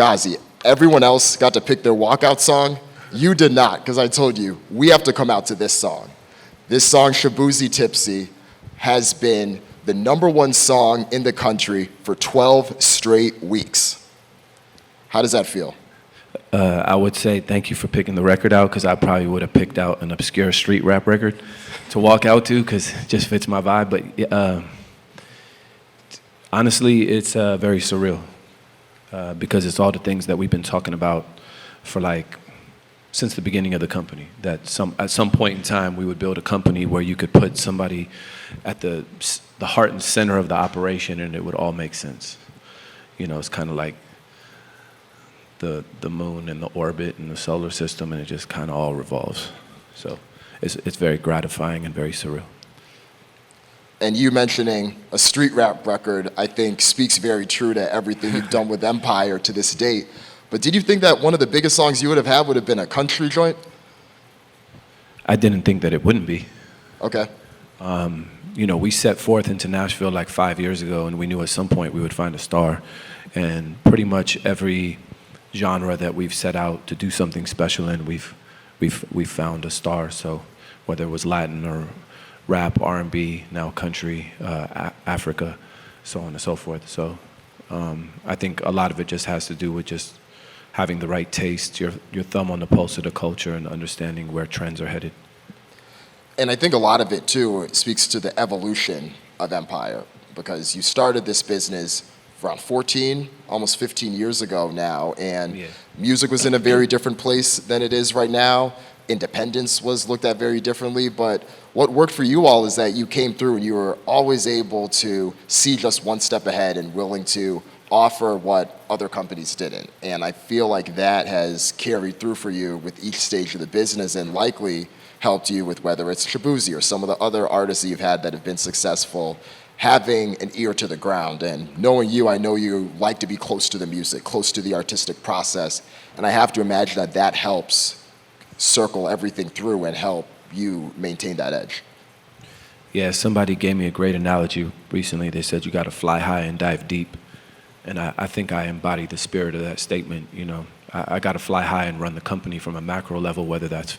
Ghazi, everyone else got to pick their walkout song. You did not, because I told you, we have to come out to this song. This song, Shaboozey, Tipsy, has been the #1 song in the country for 12 straight weeks. How does that feel? I would say thank you for picking the record out, because I probably would have picked out an obscure street rap record to walk out to, because it just fits my vibe. But honestly, it's very surreal, because it's all the things that we've been talking about for since the beginning of the company. That at some point in time we would build a company where you could put somebody at the heart and center of the operation, and it would all make sense. You know, it's kind of like the moon and the orbit and the solar system, and it just kind of all revolves. So it's very gratifying and very surreal. And you mentioning a street rap record, I think, speaks very true to everything you've done with Empire to this date. But did you think that one of the biggest songs you would have had would have been a country joint? I didn't think that it wouldn't be. Okay. You know, we set forth into Nashville 5 years ago, and we knew at some point we would find a star. And pretty much every genre that we've set out to do something special in, we've found a star. So whether it was Latin or rap, R&B, now country, Africa, so on and so forth. So I think a lot of it just has to do with just having the right taste, your thumb on the pulse of the culture, and understanding where trends are headed. And I think a lot of it, too, speaks to the evolution of Empire, because you started this business around 14, almost 15 years ago now, and music was in a very different place than it is right now. Independence was looked at very differently, but what worked for you all is that you came through and you were always able to see just one step ahead and willing to offer what other companies didn't. And I feel like that has carried through for you with each stage of the business, and likely helped you with whether it's Shaboozey or some of the other artists that you've had that have been successful, having an ear to the ground. And knowing you, I know you like to be close to the music, close to the artistic process, and I have to imagine that that helps circle everything through and help you maintain that edge. Yeah, somebody gave me a great analogy recently. They said you got to fly high and dive deep. And I think I embody the spirit of that statement. You know, I got to fly high and run the company from a macro level, whether that's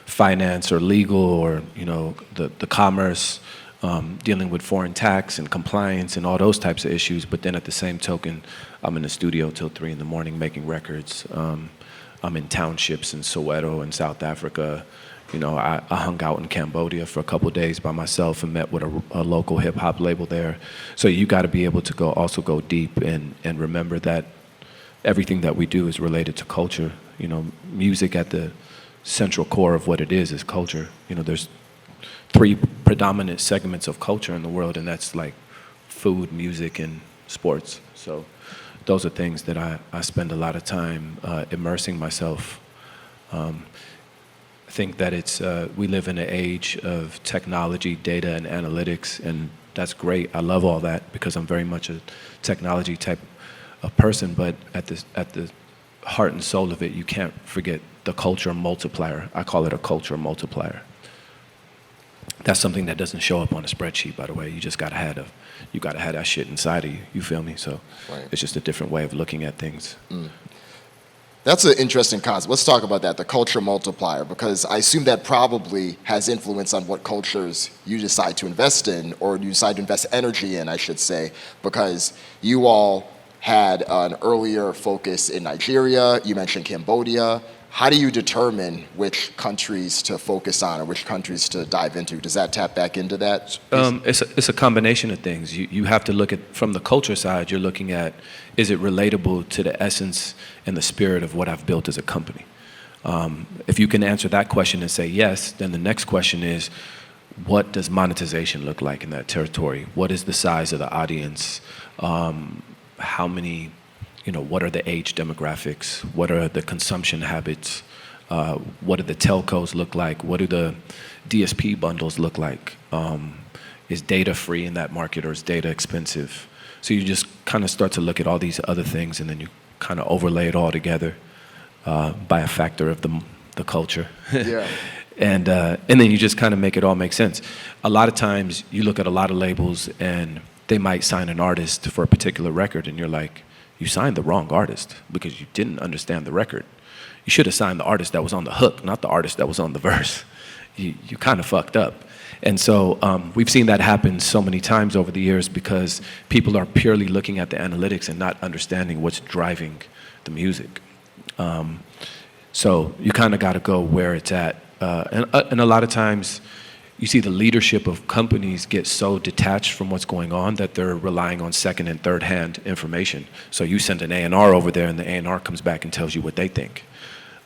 finance or legal or, you know, the commerce, dealing with foreign tax and compliance and all those types of issues. But then at the same token, I'm in the studio till 3 in the morning making records. I'm in townships in Soweto in South Africa. You know, I hung out in Cambodia for a couple of days by myself and met with a local hip hop label there. So you got to be able to also go deep and remember that everything that we do is related to culture. You know, music at the central core of what it is culture. You know, there's 3 predominant segments of culture in the world, and that's like food, music, and sports. So those are things that I spend a lot of time immersing myself. I think that we live in an age of technology, data, and analytics, and that's great. I love all that because I'm very much a technology type of person, but at the heart and soul of it, you can't forget the culture multiplier. I call it a culture multiplier. That's something that doesn't show up on a spreadsheet, by the way. You just gotta have that shit inside of you. You feel me? So It's just a different way of looking at things. That's an interesting concept. Let's talk about that, the culture multiplier, because I assume that probably has influence on what cultures you decide to invest in, or you decide to invest energy in, I should say, because you all had an earlier focus in Nigeria, you mentioned Cambodia. How do you determine which countries to focus on or which countries to dive into? Does that tap back into that? It's a combination of things. You have to look at, from the culture side, you're looking at, is it relatable to the essence and the spirit of what I've built as a company? If you can answer that question and say yes, then the next question is, what does monetization look like in that territory? What is the size of the audience? How many, what are the age demographics? What are the consumption habits? What do the telcos look like? What do the DSP bundles look like? Is data free in that market, or is data expensive? So you just kind of start to look at all these other things, and then you kind of overlay it all together by a factor of the culture. Yeah. And then you just kind of make it all make sense. A lot of times you look at a lot of labels and they might sign an artist for a particular record, and you're like, you signed the wrong artist because you didn't understand the record. You should have signed the artist that was on the hook, not the artist that was on the verse. You kind of fucked up. And so we've seen that happen so many times over the years because people are purely looking at the analytics and not understanding what's driving the music. So you kind of got to go where it's at. And a lot of times you see the leadership of companies get so detached from what's going on that they're relying on second and third hand information. So you send an A&R over there and the A&R comes back and tells you what they think.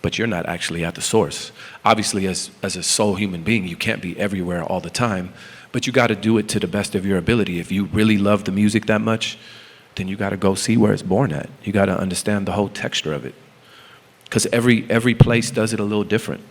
But you're not actually at the source. Obviously, as a sole human being, you can't be everywhere all the time, but you got to do it to the best of your ability. If you really love the music that much, then you got to go see where it's born at. You got to understand the whole texture of it, because every place does it a little different.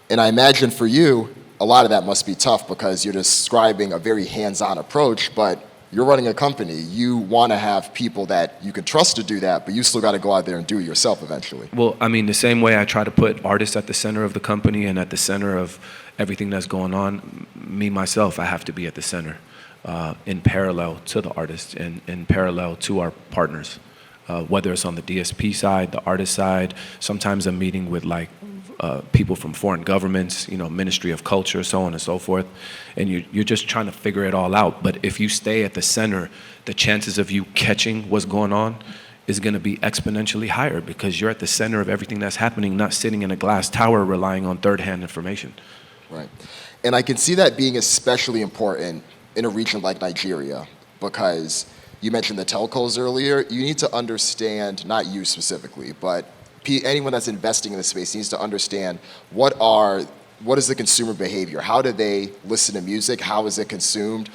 And I imagine for you, a lot of that must be tough because you're describing a very hands-on approach, but you're running a company. You want to have people that you can trust to do that, but you still got to go out there and do it yourself eventually. Well, I mean, the same way I try to put artists at the center of the company and at the center of everything that's going on, me, myself, I have to be at the center in parallel to the artists and in parallel to our partners, whether it's on the DSP side, the artist side. Sometimes I'm meeting with people from foreign governments, Ministry of Culture, so on and so forth, and you're just trying to figure it all out. But if you stay at the center, the chances of you catching what's going on is going to be exponentially higher because you're at the center of everything that's happening, not sitting in a glass tower relying on third-hand information. Right. And I can see that being especially important in a region like Nigeria because you mentioned the telcos earlier. You need to understand, not you specifically, but anyone that's investing in the space needs to understand what is the consumer behavior? How do they listen to music? How is it consumed?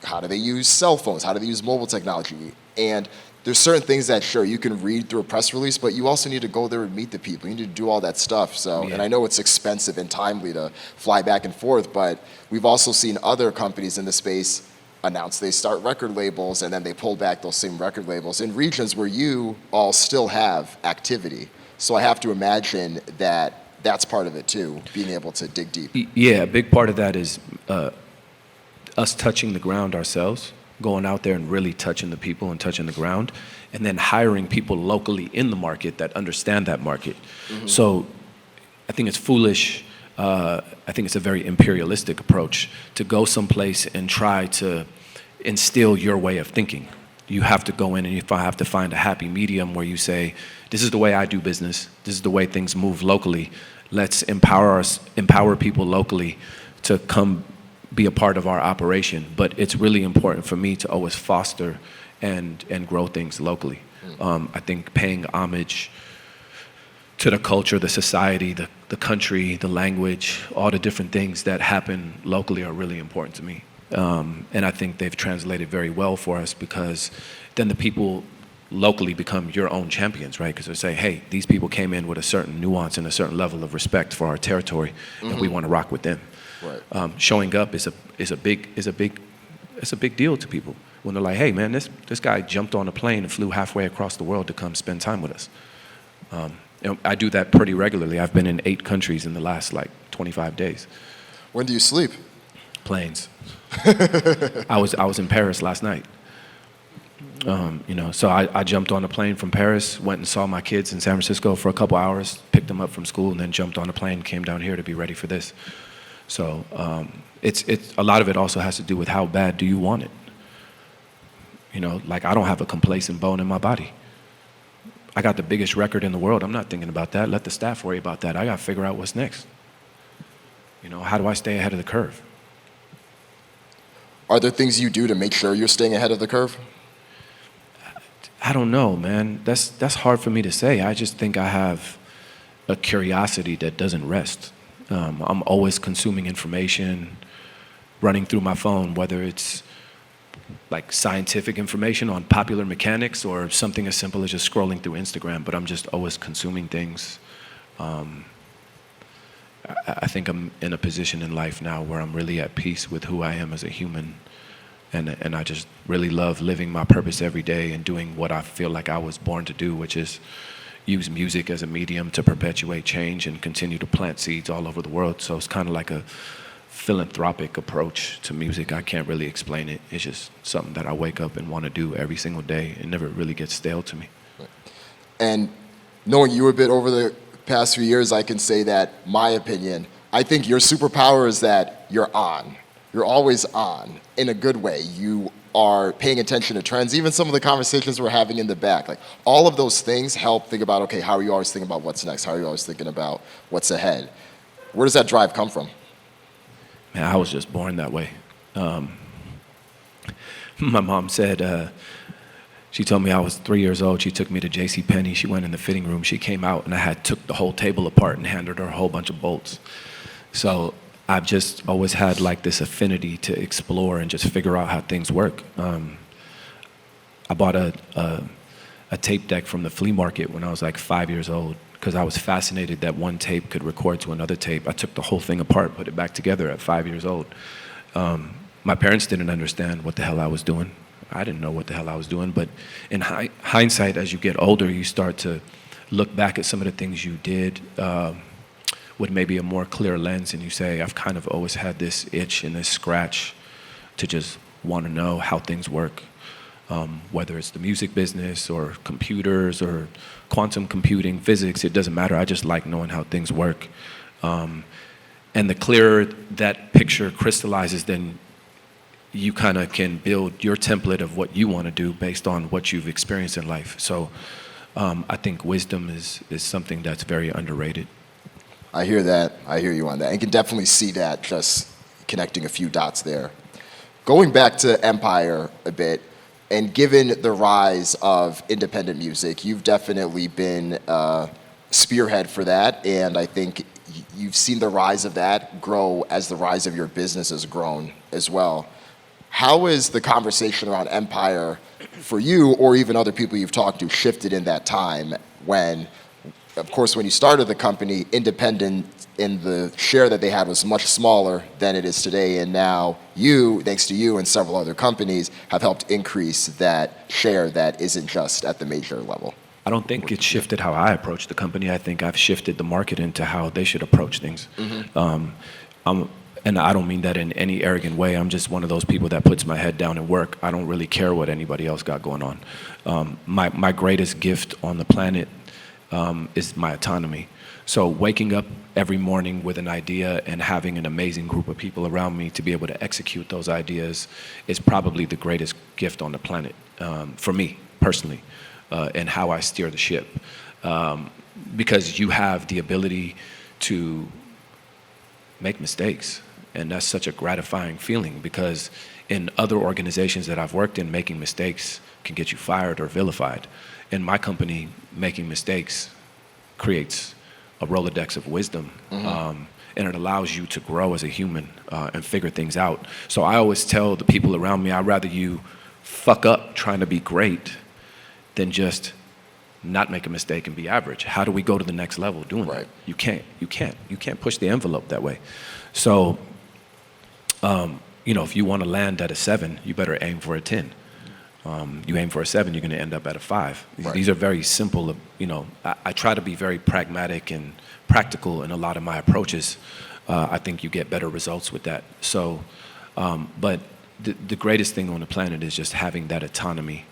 How do they use cell phones? How do they use mobile technology? And there's certain things that, sure, you can read through a press release, but you also need to go there and meet the people. You need to do all that stuff. So, yeah. And I know it's expensive and timely to fly back and forth, but we've also seen other companies in the space announce they start record labels and then they pull back those same record labels in regions where you all still have activity. So I have to imagine that that's part of it too, being able to dig deep. Yeah, a big part of that is us touching the ground ourselves, going out there and really touching the people and touching the ground, and then hiring people locally in the market that understand that market. Mm-hmm. So I think it's foolish. I think it's a very imperialistic approach to go someplace and try to instill your way of thinking. You have to go in and you have to find a happy medium where you say, this is the way I do business. This is the way things move locally. Let's empower people locally to come be a part of our operation. But it's really important for me to always foster and grow things locally. I think paying homage to the culture, the society, the country, the language, all the different things that happen locally are really important to me. And I think they've translated very well for us because then the people locally become your own champions, right? Because they say, hey, these people came in with a certain nuance and a certain level of respect for our territory, mm-hmm. and we want to rock with them. Right. Showing up is a big deal to people when they're like, hey, man, this guy jumped on a plane and flew halfway across the world to come spend time with us. I do that pretty regularly. I've been in 8 countries in the last 25 days. When do you sleep? Planes. I was in Paris last night. So I jumped on a plane from Paris, went and saw my kids in San Francisco for a couple hours, picked them up from school, and then jumped on a plane, came down here to be ready for this. So it's a lot of it also has to do with how bad do you want it. I don't have a complacent bone in my body. I got the biggest record in the world. I'm not thinking about that. Let the staff worry about that. I got to figure out what's next. How do I stay ahead of the curve? Are there things you do to make sure you're staying ahead of the curve? I don't know, man. That's hard for me to say. I just think I have a curiosity that doesn't rest. I'm always consuming information, running through my phone, whether it's scientific information on popular mechanics or something as simple as just scrolling through Instagram, but I'm just always consuming things. I think I'm in a position in life now where I'm really at peace with who I am as a human, and I just really love living my purpose every day and doing what I feel like I was born to do, which is use music as a medium to perpetuate change and continue to plant seeds all over the world. So it's kind of like a philanthropic approach to music. I can't really explain it. It's just something that I wake up and want to do every single day. It never really gets stale to me. And knowing you a bit over the past few years, I can say that my opinion, I think your superpower is that you're on. You're always on in a good way. You are paying attention to trends, even some of the conversations we're having in the back. Like all of those things help think about, okay, how are you always thinking about what's next? How are you always thinking about what's ahead? Where does that drive come from? Man, I was just born that way. My mom said, she told me I was 3 years old. She took me to JCPenney. She went in the fitting room. She came out, and I had took the whole table apart and handed her a whole bunch of bolts. So I've just always had like this affinity to explore and just figure out how things work. I bought a tape deck from the flea market when I was like 5 years old because I was fascinated that one tape could record to another tape. I took the whole thing apart, put it back together at 5 years old. My parents didn't understand what the hell I was doing. I didn't know what the hell I was doing, but in hindsight, as you get older, you start to look back at some of the things you did with maybe a more clear lens, and you say, I've kind of always had this itch and this scratch to just want to know how things work, whether it's the music business or computers or quantum computing, physics, it doesn't matter. I just like knowing how things work. And the clearer that picture crystallizes, then you kind of can build your template of what you want to do based on what you've experienced in life. So I think wisdom is something that's very underrated. I hear that. I hear you on that. And can definitely see that just connecting a few dots there. Going back to Empire a bit, and given the rise of independent music, you've definitely been a spearhead for that. And I think you've seen the rise of that grow as the rise of your business has grown as well. How is the conversation around Empire for you, or even other people you've talked to, shifted in that time when, of course, when you started the company, independent in the share that they had was much smaller than it is today, and now you, thanks to you and several other companies, have helped increase that share that isn't just at the major level? I don't think it shifted how I approach the company. I think I've shifted the market into how they should approach things. And I don't mean that in any arrogant way. I'm just one of those people that puts my head down and work. I don't really care what anybody else got going on. My greatest gift on the planet is my autonomy. So waking up every morning with an idea and having an amazing group of people around me to be able to execute those ideas is probably the greatest gift on the planet for me personally, and how I steer the ship. Because you have the ability to make mistakes. And that's such a gratifying feeling, because in other organizations that I've worked in, making mistakes can get you fired or vilified. In my company, making mistakes creates a Rolodex of wisdom, and it allows you to grow as a human and figure things out. So I always tell the people around me, I'd rather you fuck up trying to be great than just not make a mistake and be average. How do we go to the next level doing that? You can't push the envelope that way. So, if you want to land at a 7, you better aim for a 10. You aim for a 7, you're going to end up at a 5. These are very simple. I try to be very pragmatic and practical in a lot of my approaches. I think you get better results with that. So, but the greatest thing on the planet is just having that autonomy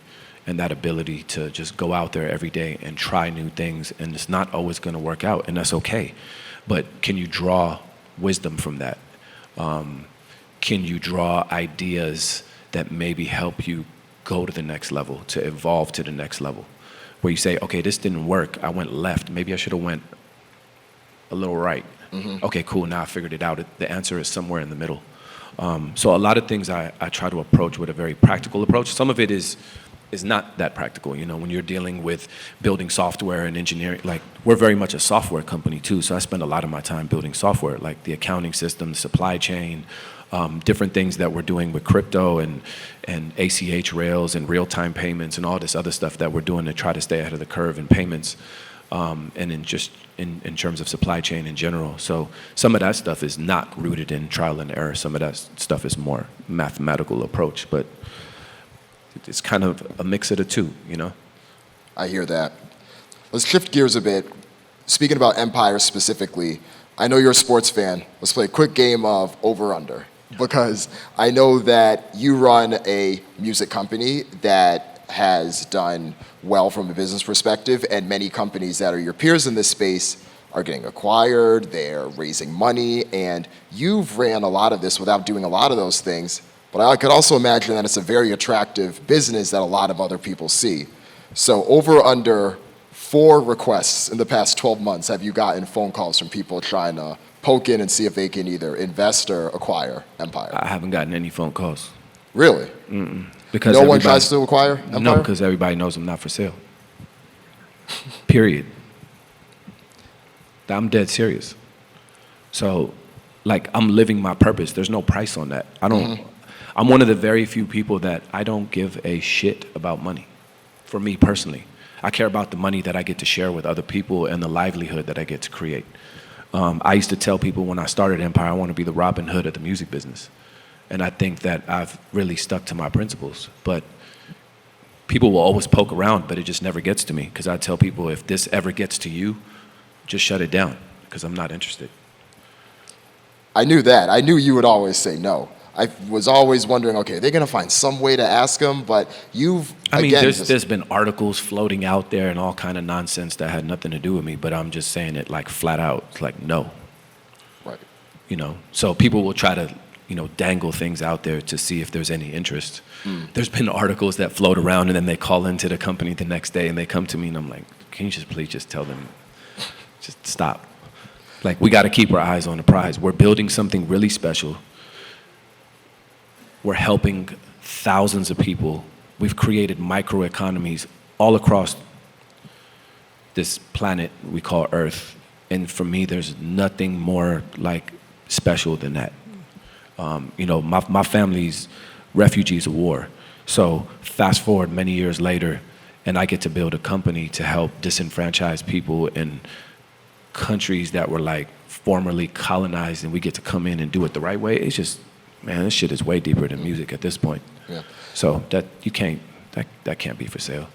and that ability to just go out there every day and try new things. And it's not always going to work out, and that's okay. But can you draw wisdom from that? Can you draw ideas that maybe help you go to the next level, to evolve to the next level? Where you say, okay, this didn't work. I went left. Maybe I should have went a little right. Okay, cool. Now I figured it out. The answer is somewhere in the middle. So a lot of things I try to approach with a very practical approach. Some of it is not that practical. When you're dealing with building software and engineering, like we're very much a software company too. So I spend a lot of my time building software, like the accounting system, the supply chain, different things that we're doing with crypto and ACH rails and real-time payments and all this other stuff that we're doing to try to stay ahead of the curve in payments, and in terms of supply chain in general. So some of that stuff is not rooted in trial and error. Some of that stuff is more mathematical approach, but it's kind of a mix of the two, I hear that. Let's shift gears a bit. Speaking about Empire specifically, I know you're a sports fan. Let's play a quick game of over-under. Because I know that you run a music company that has done well from a business perspective, and many companies that are your peers in this space are getting acquired, they're raising money, and you've ran a lot of this without doing a lot of those things. But I could also imagine that it's a very attractive business that a lot of other people see. So over under 4 requests in the past 12 months have you gotten phone calls from people trying to poke in and see if they can either invest or acquire Empire? I haven't gotten any phone calls. Really? Because no one tries to acquire Empire? No, because everybody knows I'm not for sale. Period. I'm dead serious. So, like, I'm living my purpose. There's no price on that. I'm one of the very few people that I don't give a shit about money. For me personally, I care about the money that I get to share with other people and the livelihood that I get to create. I used to tell people when I started Empire, I want to be the Robin Hood of the music business. And I think that I've really stuck to my principles. But people will always poke around, but it just never gets to me. Because I tell people, if this ever gets to you, just shut it down, because I'm not interested. I knew that. I knew you would always say no. I was always wondering, okay, they're going to find some way to ask them, but there's been articles floating out there and all kind of nonsense that had nothing to do with me, but I'm just saying it like flat out. It's like, no. Right. So people will try to, dangle things out there to see if there's any interest. There's been articles that float around and then they call into the company the next day and they come to me and I'm like, can you just please just tell them, just stop. Like, we got to keep our eyes on the prize. We're building something really special. We're helping thousands of people. We've created microeconomies all across this planet we call Earth. And for me, there's nothing more like special than that. My family's refugees of war. So fast forward many years later, and I get to build a company to help disenfranchised people in countries that were like formerly colonized, and we get to come in and do it the right way. It's just, man, this shit is way deeper than music at this point. Yeah. So that can't be for sale.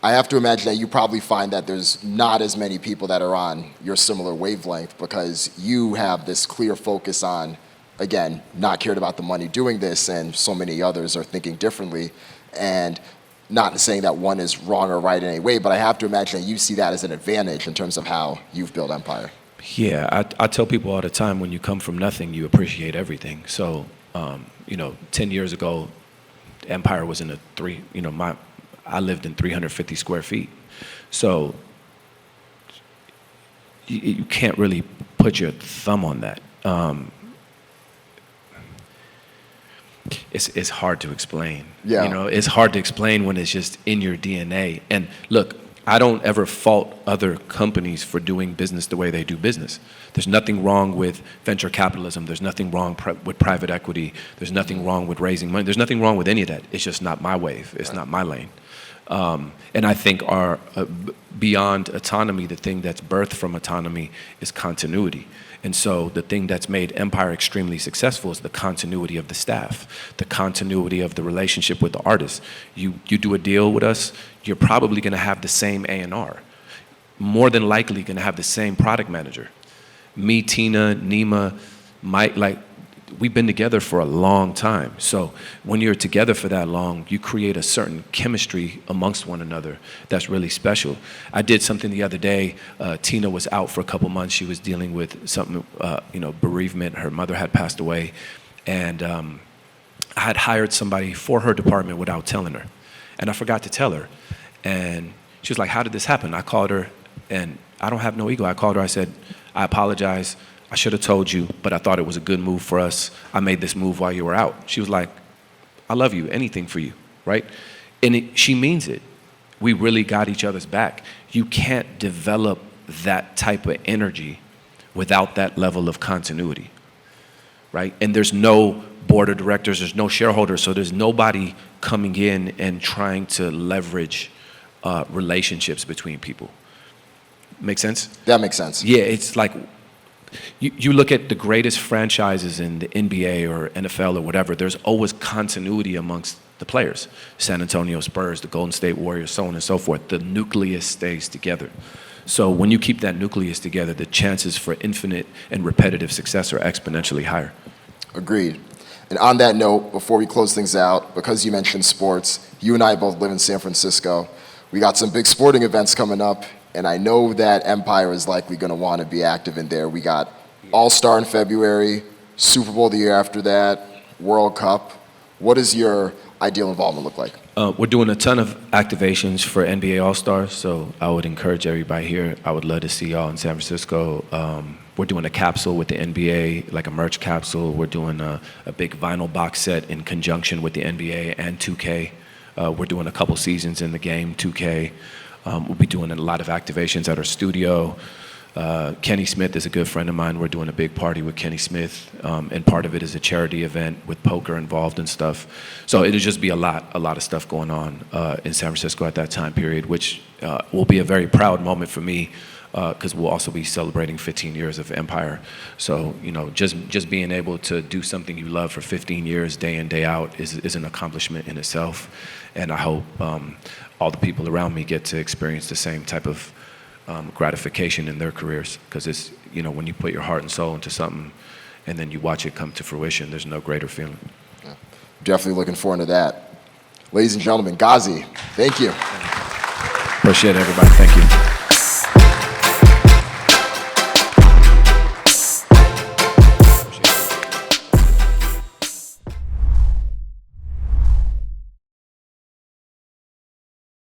I have to imagine that you probably find that there's not as many people that are on your similar wavelength, because you have this clear focus on, again, not cared about the money doing this, and so many others are thinking differently. And not saying that one is wrong or right in any way, but I have to imagine that you see that as an advantage in terms of how you've built Empire. Yeah, I tell people all the time, when you come from nothing, you appreciate everything. So, 10 years ago, Empire was in I lived in 350 square feet. So you can't really put your thumb on that. It's hard to explain. Yeah. It's hard to explain when it's just in your DNA. And look, I don't ever fault other companies for doing business the way they do business. There's nothing wrong with venture capitalism. There's nothing wrong with private equity. There's nothing wrong with raising money. There's nothing wrong with any of that. It's just not my wave. It's not my lane. And I think our beyond autonomy, the thing that's birthed from autonomy is continuity. And so the thing that's made Empire extremely successful is the continuity of the staff, the continuity of the relationship with the artists. You do a deal with us, you're probably going to have the same A&R. More than likely going to have the same product manager. Me, Tina, Nima, Mike, we've been together for a long time. So when you're together for that long, you create a certain chemistry amongst one another that's really special. I did something the other day. Tina was out for a couple months. She was dealing with something, bereavement. Her mother had passed away. And I had hired somebody for her department without telling her. And I forgot to tell her. And she was like, how did this happen? I called her, and I don't have no ego. I called her. I said, I apologize. I should have told you, but I thought it was a good move for us. I made this move while you were out. She was like, I love you, anything for you, right? And she means it. We really got each other's back. You can't develop that type of energy without that level of continuity, right? And there's no board of directors, there's no shareholders, so there's nobody coming in and trying to leverage relationships between people. Make sense? That makes sense. Yeah, it's like, you look at the greatest franchises in the NBA or NFL or whatever, there's always continuity amongst the players. San Antonio Spurs, the Golden State Warriors, so on and so forth. The nucleus stays together. So when you keep that nucleus together, the chances for infinite and repetitive success are exponentially higher. Agreed. And on that note, before we close things out, because you mentioned sports, you and I both live in San Francisco. We got some big sporting events coming up, and I know that Empire is likely going to want to be active in there. We got All-Star in February, Super Bowl the year after that, World Cup. What does your ideal involvement look like? We're doing a ton of activations for NBA All-Stars, so I would encourage everybody here. I would love to see y'all in San Francisco. We're doing a capsule with the NBA, like a merch capsule. We're doing a big vinyl box set in conjunction with the NBA and 2K. We're doing a couple seasons in the game, 2K. We'll be doing a lot of activations at our studio. Kenny Smith is a good friend of mine. We're doing a big party with Kenny Smith, and part of it is a charity event with poker involved and stuff. So it'll just be a lot of stuff going on in San Francisco at that time period, which will be a very proud moment for me, because we'll also be celebrating 15 years of Empire. So, you know, just being able to do something you love for 15 years, day in, day out, is an accomplishment in itself. And I hope all the people around me get to experience the same type of gratification in their careers. Because it's, you know, when you put your heart and soul into something and then you watch it come to fruition, there's no greater feeling. Yeah. Definitely looking forward to that. Ladies and gentlemen, Ghazi, thank you. Appreciate it, everybody. Thank you.